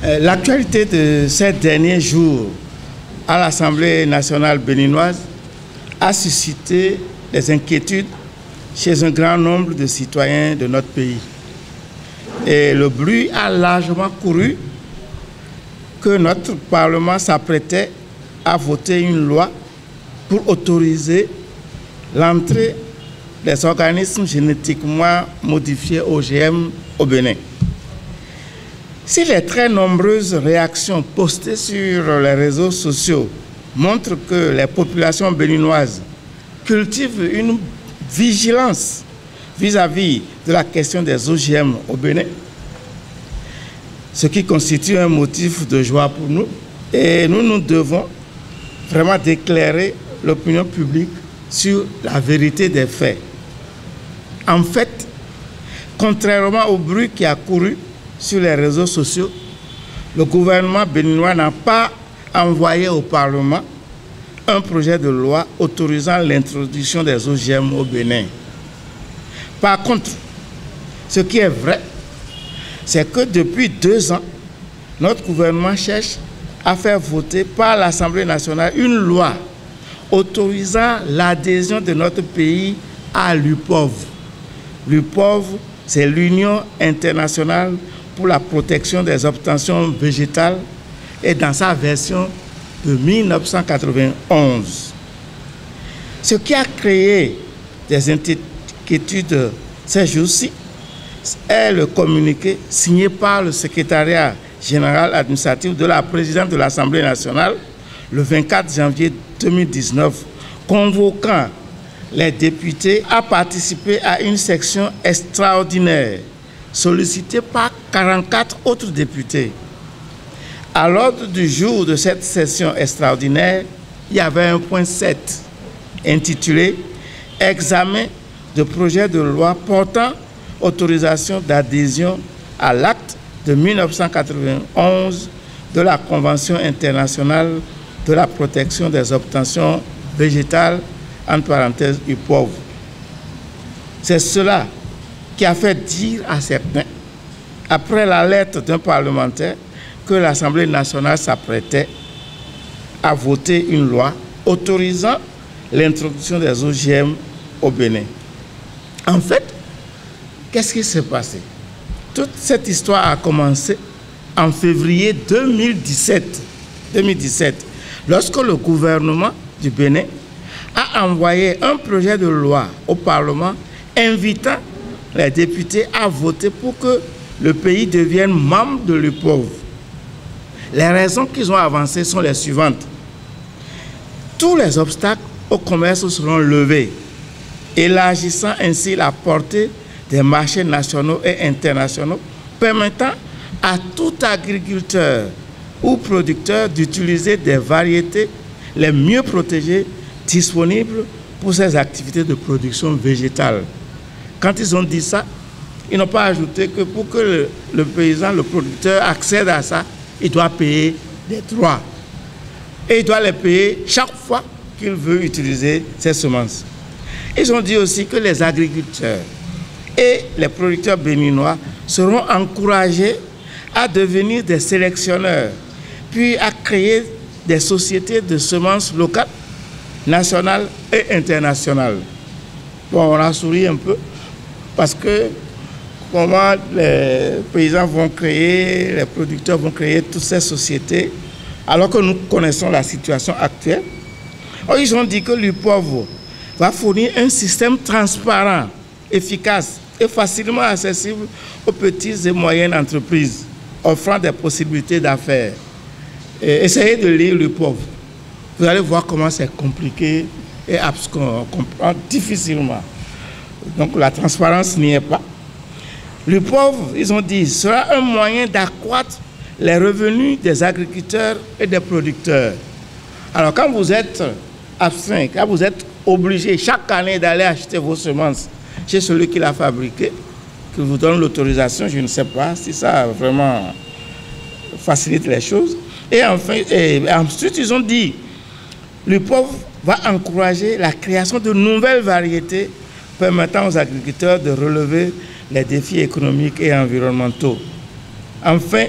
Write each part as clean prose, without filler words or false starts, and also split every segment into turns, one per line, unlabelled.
L'actualité de ces derniers jours à l'Assemblée nationale béninoise a suscité des inquiétudes chez un grand nombre de citoyens de notre pays. Et le bruit a largement couru que notre Parlement s'apprêtait à voter une loi pour autoriser l'entrée des organismes génétiquement modifiés OGM au Bénin. Si les très nombreuses réactions postées sur les réseaux sociaux montrent que les populations béninoises cultivent une vigilance vis-à-vis de la question des OGM au Bénin, ce qui constitue un motif de joie pour nous, et nous devons vraiment d'éclairer l'opinion publique sur la vérité des faits. En fait, contrairement au bruit qui a couru sur les réseaux sociaux, le gouvernement béninois n'a pas envoyé au Parlement un projet de loi autorisant l'introduction des OGM au Bénin. Par contre, ce qui est vrai, c'est que depuis 2 ans, notre gouvernement cherche à faire voter par l'Assemblée nationale une loi autorisant l'adhésion de notre pays à l'UPOV. L'UPOV, c'est l'Union internationale pour la protection des obtentions végétales et dans sa version de 1991. Ce qui a créé des inquiétudes ces jours-ci est le communiqué signé par le secrétariat général administratif de la présidente de l'Assemblée nationale le 24 janvier 2019, convoquant les députés à participer à une section extraordinaire sollicitée par 44 autres députés. À l'ordre du jour de cette session extraordinaire, il y avait un point 7 intitulé « Examen de projet de loi portant autorisation d'adhésion à l'acte de 1991 de la Convention internationale de la protection des obtentions végétales, entre parenthèses UPOV ». C'est cela qui a fait dire à certains, après la lettre d'un parlementaire, que l'Assemblée nationale s'apprêtait à voter une loi autorisant l'introduction des OGM au Bénin. En fait, qu'est-ce qui s'est passé? Toute cette histoire a commencé en février 2017, lorsque le gouvernement du Bénin a envoyé un projet de loi au Parlement invitant les députés à voter pour que le pays devienne membre de l'UPOV. Les raisons qu'ils ont avancées sont les suivantes. Tous les obstacles au commerce seront levés, élargissant ainsi la portée des marchés nationaux et internationaux, permettant à tout agriculteur ou producteur d'utiliser des variétés les mieux protégées disponibles pour ses activités de production végétale. Quand ils ont dit ça, ils n'ont pas ajouté que pour que le paysan, le producteur accède à ça, il doit payer des droits. Et il doit les payer chaque fois qu'il veut utiliser ces semences. Ils ont dit aussi que les agriculteurs et les producteurs béninois seront encouragés à devenir des sélectionneurs, puis à créer des sociétés de semences locales, nationales et internationales. Bon, on a souri un peu parce que comment les paysans vont créer, les producteurs vont créer toutes ces sociétés, alors que nous connaissons la situation actuelle. Alors, ils ont dit que l'UPOV va fournir un système transparent, efficace et facilement accessible aux petites et moyennes entreprises, offrant des possibilités d'affaires. Essayez de lire l'UPOV. Vous allez voir comment c'est compliqué et qu'on comprend difficilement. Donc la transparence n'y est pas. L'UPOV, ils ont dit, sera un moyen d'accroître les revenus des agriculteurs et des producteurs. Alors quand vous êtes abstrait, quand vous êtes obligé chaque année d'aller acheter vos semences chez celui qui l'a fabriqué, qui vous donne l'autorisation, je ne sais pas si ça vraiment facilite les choses. Et enfin, ensuite, ils ont dit, l'UPOV va encourager la création de nouvelles variétés permettant aux agriculteurs de relever les défis économiques et environnementaux. Enfin,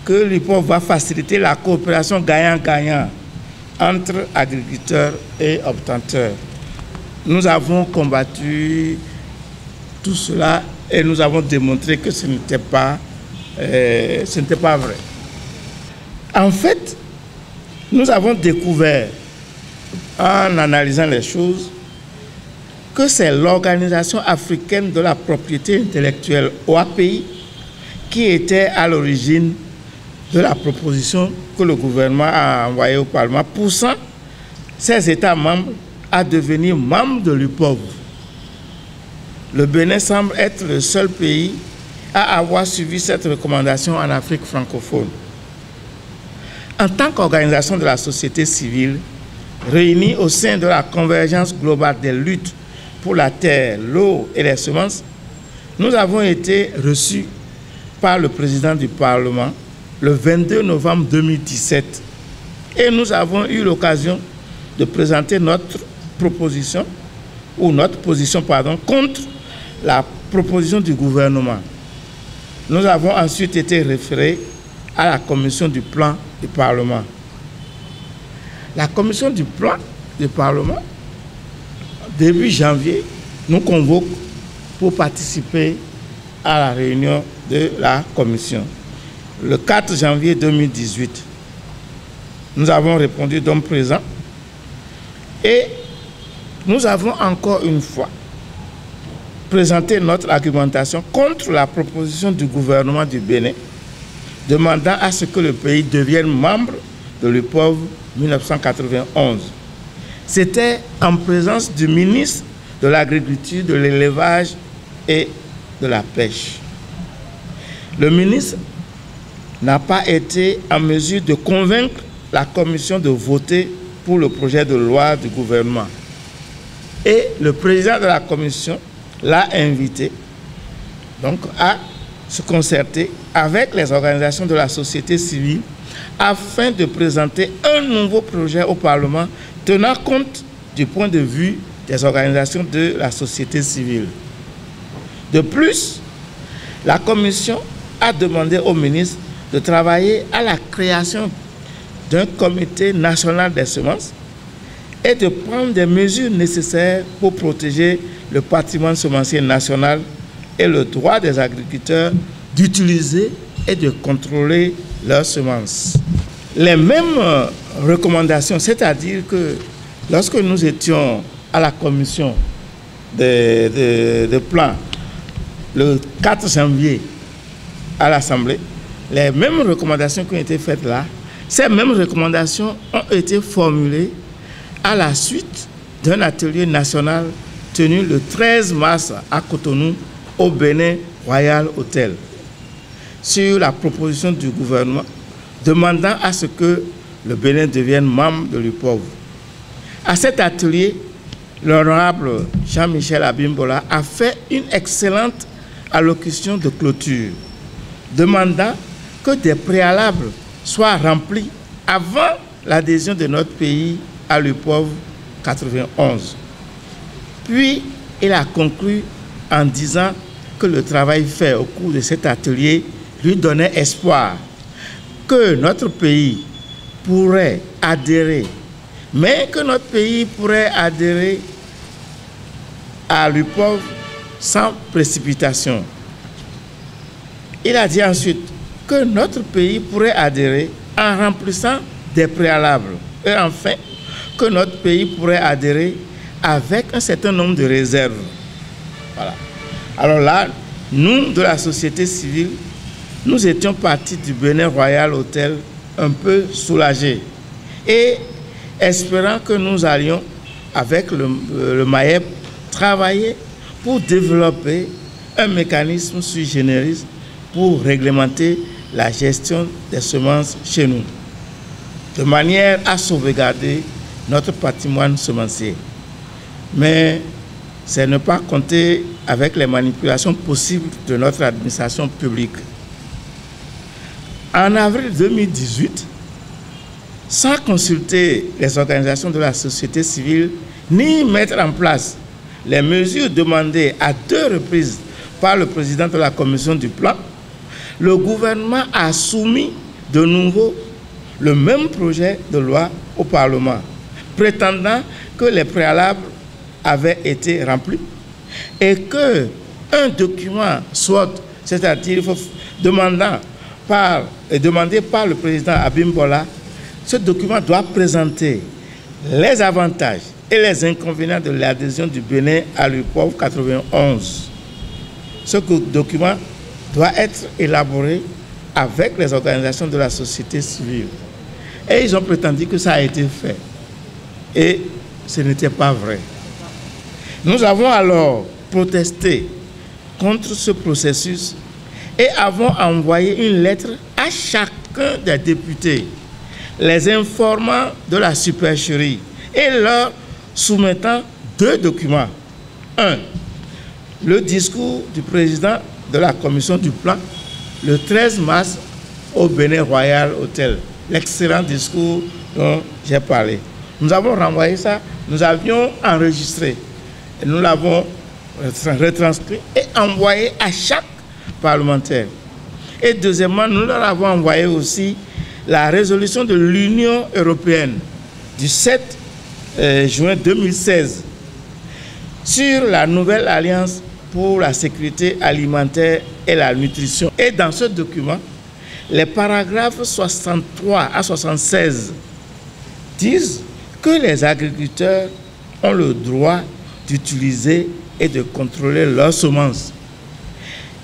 que l'UPOV va faciliter la coopération gagnant-gagnant entre agriculteurs et obtenteurs. Nous avons combattu tout cela et nous avons démontré que ce n'était pas vrai. En fait, nous avons découvert, en analysant les choses, que c'est l'Organisation africaine de la propriété intellectuelle, OAPI, qui était à l'origine de la proposition que le gouvernement a envoyée au Parlement, poussant ces États membres à devenir membres de l'UPOV. Le Bénin semble être le seul pays à avoir suivi cette recommandation en Afrique francophone. En tant qu'organisation de la société civile, réunie au sein de la convergence globale des luttes pour la terre, l'eau et les semences, nous avons été reçus par le président du Parlement le 22 novembre 2017 et nous avons eu l'occasion de présenter notre position contre la proposition du gouvernement. Nous avons ensuite été référés à la commission du plan du Parlement. La commission du plan du Parlement, début janvier, nous convoque pour participer à la réunion de la commission. Le 4 janvier 2018, nous avons répondu d'homme présent et nous avons encore une fois présenté notre argumentation contre la proposition du gouvernement du Bénin demandant à ce que le pays devienne membre de l'UPOV 1991. C'était en présence du ministre de l'Agriculture, de l'Élevage et de la Pêche. Le ministre n'a pas été en mesure de convaincre la commission de voter pour le projet de loi du gouvernement. Et le président de la commission l'a invité donc à se concerter avec les organisations de la société civile afin de présenter un nouveau projet au Parlement tenant compte du point de vue des organisations de la société civile. De plus, la commission a demandé au ministre de travailler à la création d'un comité national des semences et de prendre des mesures nécessaires pour protéger le patrimoine semencier national et le droit des agriculteurs d'utiliser et de contrôler leurs semences. Les mêmes recommandations, c'est-à-dire que lorsque nous étions à la commission de plan le 4 janvier à l'Assemblée, les mêmes recommandations qui ont été faites là, ces mêmes recommandations ont été formulées à la suite d'un atelier national tenu le 13 mars à Cotonou, au Bénin Royal Hotel, sur la proposition du gouvernement demandant à ce que le Bénin devienne membre de l'UPOV. À cet atelier, l'honorable Jean-Michel Abimbola a fait une excellente allocution de clôture, demandant que des préalables soient remplis avant l'adhésion de notre pays à l'UPOV 91. Puis, il a conclu en disant que le travail fait au cours de cet atelier lui donnait espoir que notre pays pourrait adhérer, mais que notre pays pourrait adhérer à l'UPOV sans précipitation. Il a dit ensuite que notre pays pourrait adhérer en remplissant des préalables et enfin que notre pays pourrait adhérer avec un certain nombre de réserves. Voilà. Alors là, nous, de la société civile, nous étions partis du Bénin Royal Hotel un peu soulagés et espérant que nous allions, avec le MAEP, travailler pour développer un mécanisme sui generis pour réglementer la gestion des semences chez nous, de manière à sauvegarder notre patrimoine semencier. Mais c'est ne pas compter avec les manipulations possibles de notre administration publique. En avril 2018, sans consulter les organisations de la société civile, ni mettre en place les mesures demandées à 2 reprises par le président de la commission du plan, le gouvernement a soumis de nouveau le même projet de loi au Parlement, prétendant que les préalables avaient été remplis et qu'un document soit, c'est-à-dire demandé par le président Abimbola, ce document doit présenter les avantages et les inconvénients de l'adhésion du Bénin à l'UPOV 91. Ce document doit être élaboré avec les organisations de la société civile. Et ils ont prétendu que ça a été fait. Et ce n'était pas vrai. Nous avons alors protesté contre ce processus et avons envoyé une lettre à chacun des députés, les informant de la supercherie et leur soumettant 2 documents. 1. Le discours du président de la commission du plan le 13 mars au Bénin Royal Hotel. L'excellent discours dont j'ai parlé. Nous avons renvoyé ça, nous avions enregistré, et nous l'avons retranscrit et envoyé à chaque parlementaire. Et deuxièmement, nous leur avons envoyé aussi la résolution de l'Union européenne du 7 juin 2016 sur la nouvelle alliance pour la sécurité alimentaire et la nutrition. Et dans ce document, les paragraphes 63 à 76 disent que les agriculteurs ont le droit d'utiliser et de contrôler leurs semences.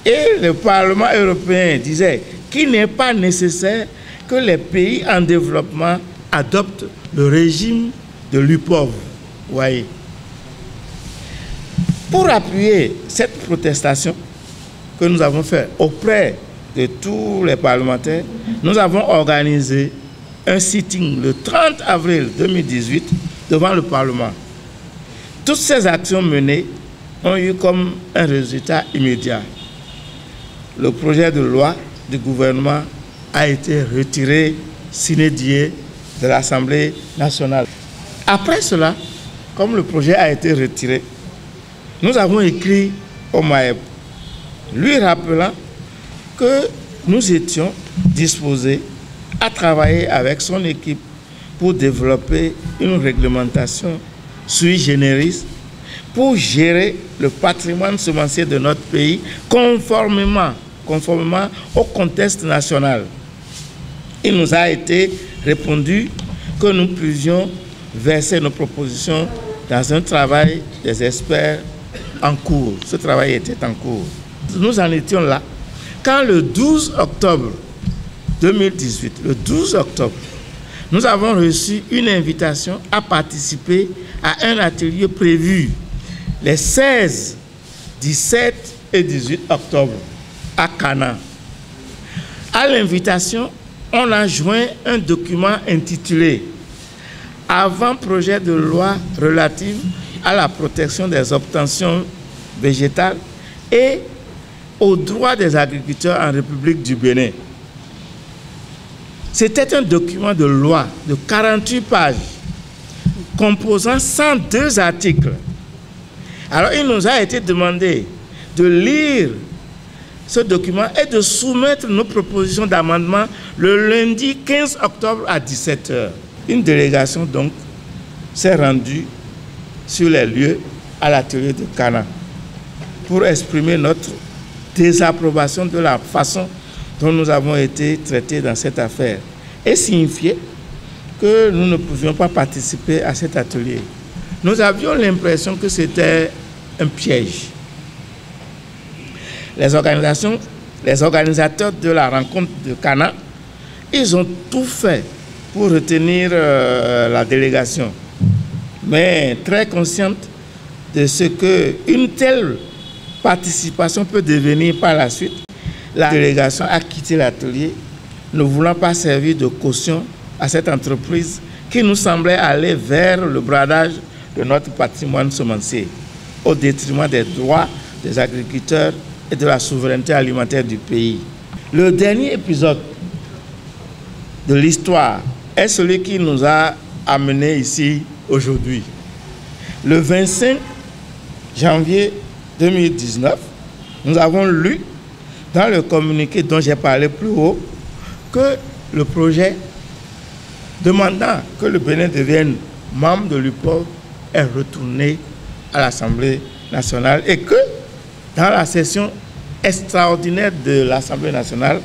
Et le Parlement européen disait qu'il n'est pas nécessaire que les pays en développement adoptent le régime de l'UPOV. Voyez. Pour appuyer cette protestation que nous avons faite auprès de tous les parlementaires, nous avons organisé un sitting le 30 avril 2018 devant le Parlement. Toutes ces actions menées ont eu comme un résultat immédiat. Le projet de loi du gouvernement a été retiré sine die de l'Assemblée nationale. Après cela, comme le projet a été retiré, nous avons écrit au MAEP, lui rappelant que nous étions disposés à travailler avec son équipe pour développer une réglementation sui generis pour gérer le patrimoine semencier de notre pays conformément au contexte national. Il nous a été répondu que nous pouvions verser nos propositions dans un travail des experts en cours. Ce travail était en cours. Nous en étions là quand le 12 octobre 2018, le 12 octobre, nous avons reçu une invitation à participer à un atelier prévu les 16, 17 et 18 octobre à Cana. À l'invitation, on a joint un document intitulé « Avant-projet de loi relative à la protection des obtentions végétales et aux droits des agriculteurs en République du Bénin ». C'était un document de loi de 48 pages composant 102 articles. Alors il nous a été demandé de lire ce document et de soumettre nos propositions d'amendement le lundi 15 octobre à 17h. Une délégation donc s'est rendue sur les lieux à l'atelier de Cana pour exprimer notre désapprobation de la façon dont nous avons été traités dans cette affaire et signifier que nous ne pouvions pas participer à cet atelier. Nous avions l'impression que c'était un piège. Les organisateurs de la rencontre de Cana, ils ont tout fait pour retenir la délégation, mais très consciente de ce qu'une telle participation peut devenir par la suite. La délégation a quitté l'atelier, ne voulant pas servir de caution à cette entreprise qui nous semblait aller vers le bradage de notre patrimoine semencier, au détriment des droits des agriculteurs et de la souveraineté alimentaire du pays. Le dernier épisode de l'histoire est celui qui nous a amenés ici aujourd'hui. Le 25 janvier 2019, nous avons lu dans le communiqué dont j'ai parlé plus haut que le projet demandant que le Bénin devienne membre de l'UPOV est retourné à l'Assemblée nationale et que dans la session extraordinaire de l'Assemblée nationale,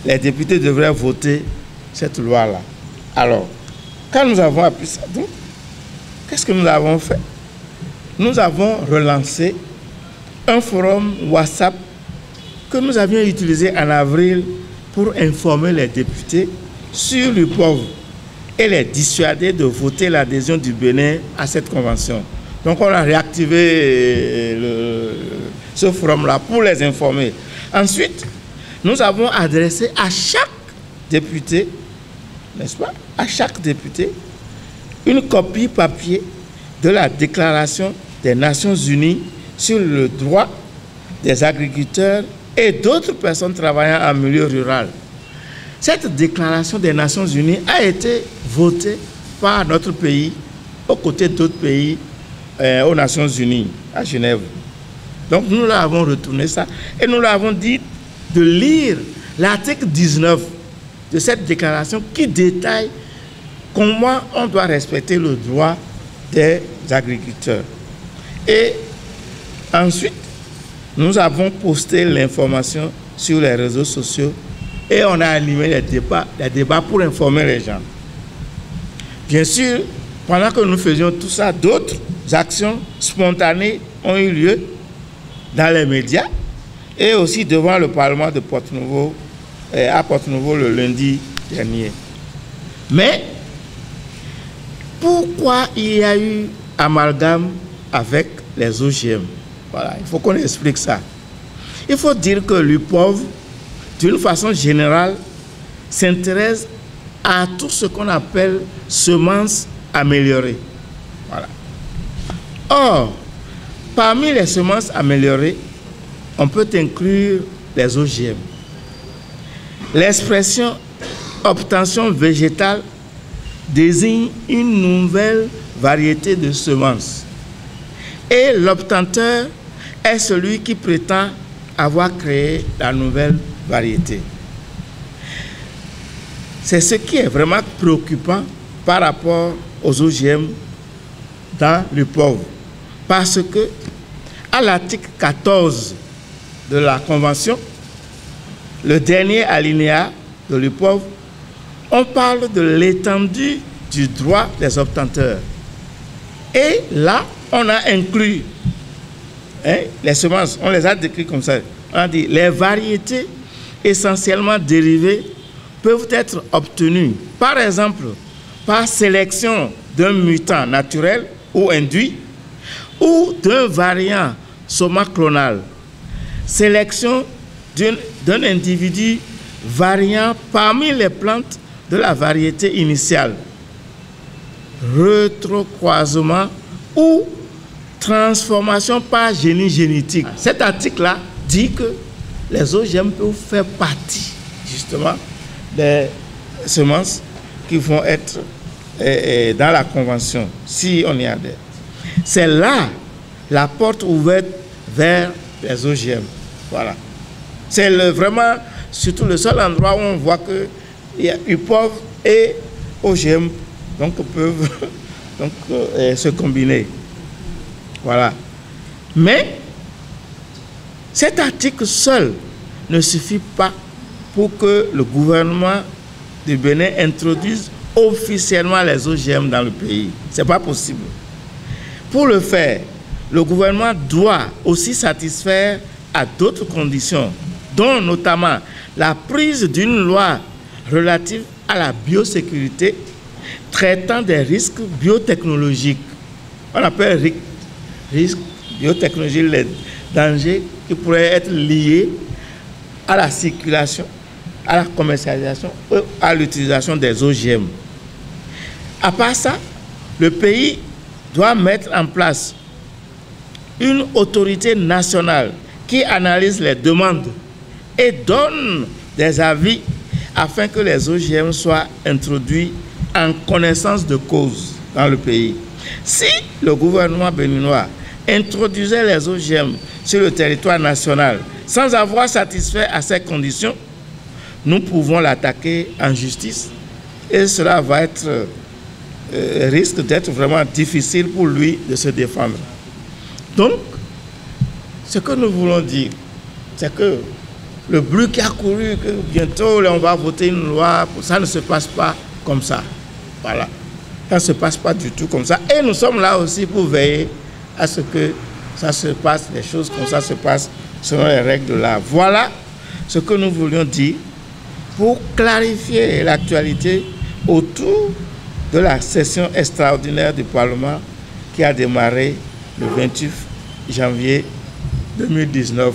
les députés devraient voter cette loi-là. Alors, quand nous avons appris ça, donc, qu'est-ce que nous avons fait? Nous avons relancé un forum WhatsApp que nous avions utilisé en avril pour informer les députés sur l'UPOV et les dissuader de voter l'adhésion du Bénin à cette convention. Donc on a réactivé ce forum-là pour les informer. Ensuite, nous avons adressé à chaque député, n'est-ce pas, à chaque député, une copie papier de la Déclaration des Nations Unies sur le droit des agriculteurs et d'autres personnes travaillant en milieu rural. Cette Déclaration des Nations Unies a été votée par notre pays aux côtés d'autres pays aux Nations Unies à Genève. Donc nous leur avons retourné ça et nous leur avons dit de lire l'article 19 de cette déclaration qui détaille comment on doit respecter le droit des agriculteurs. Et ensuite, nous avons posté l'information sur les réseaux sociaux et on a animé les débats pour informer les gens. Bien sûr, pendant que nous faisions tout ça, d'autres actions spontanées ont eu lieu dans les médias et aussi devant le Parlement de Porte-Nouveau, à Porte-Nouveau le lundi dernier. Mais pourquoi il y a eu amalgame avec les OGM? Voilà, il faut qu'on explique ça. Il faut dire que l'UPOV, d'une façon générale, s'intéresse à tout ce qu'on appelle semences améliorées. Voilà. Or, parmi les semences améliorées, on peut inclure les OGM. L'expression obtention végétale désigne une nouvelle variété de semences. Et l'obtenteur est celui qui prétend avoir créé la nouvelle variété. C'est ce qui est vraiment préoccupant par rapport aux OGM dans l'UPOV. Parce que, à l'article 14 de la Convention, le dernier alinéa de l'UPOV, on parle de l'étendue du droit des obtenteurs. Et là, on a inclus les semences, on les a décrites comme ça. On a dit les variétés essentiellement dérivées peuvent être obtenues, par exemple, par sélection d'un mutant naturel ou induit, ou d'un variant somaclonal, sélection d'un individu variant parmi les plantes de la variété initiale, rétrocroisement ou transformation par génie génétique. Cet article-là dit que les OGM peuvent faire partie justement des semences qui vont être dans la Convention, si on y adhère. C'est là la porte ouverte vers les OGM. Voilà. C'est vraiment surtout le seul endroit où on voit que UPOV et OGM donc, peuvent se combiner. Voilà. Mais cet article seul ne suffit pas pour que le gouvernement du Bénin introduise officiellement les OGM dans le pays. Ce n'est pas possible. Pour le faire, le gouvernement doit aussi satisfaire à d'autres conditions, dont notamment la prise d'une loi relative à la biosécurité traitant des risques biotechnologiques. On appelle risques biotechnologiques les dangers qui pourraient être liés à la circulation, à la commercialisation ou à l'utilisation des OGM. À part ça, le pays doit mettre en place une autorité nationale qui analyse les demandes et donne des avis afin que les OGM soient introduits en connaissance de cause dans le pays. Si le gouvernement béninois introduisait les OGM sur le territoire national sans avoir satisfait à ces conditions, nous pouvons l'attaquer en justice et cela va être, risque d'être vraiment difficile pour lui de se défendre. Donc, ce que nous voulons dire, c'est que le bruit qui a couru, que bientôt on va voter une loi, ça ne se passe pas comme ça. Voilà. Ça ne se passe pas du tout comme ça. Et nous sommes là aussi pour veiller à ce que ça se passe, les choses comme ça se passent selon les règles de l'art. Voilà ce que nous voulions dire pour clarifier l'actualité autour de la session extraordinaire du Parlement qui a démarré le 28 janvier 2019.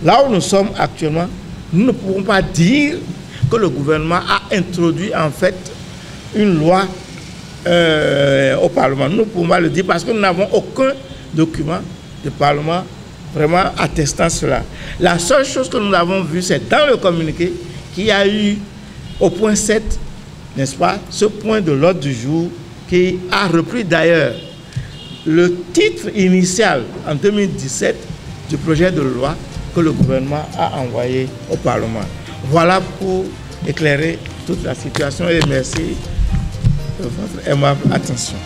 Là où nous sommes actuellement, nous ne pouvons pas dire que le gouvernement a introduit en fait une loi au Parlement. Nous ne pouvons pas le dire parce que nous n'avons aucun document du Parlement vraiment attestant cela. La seule chose que nous avons vue, c'est dans le communiqué qu'il y a eu au point 7, n'est-ce pas, ce point de l'ordre du jour qui a repris d'ailleurs le titre initial en 2017 du projet de loi que le gouvernement a envoyé au Parlement. Voilà pour éclairer toute la situation et merci de votre aimable attention.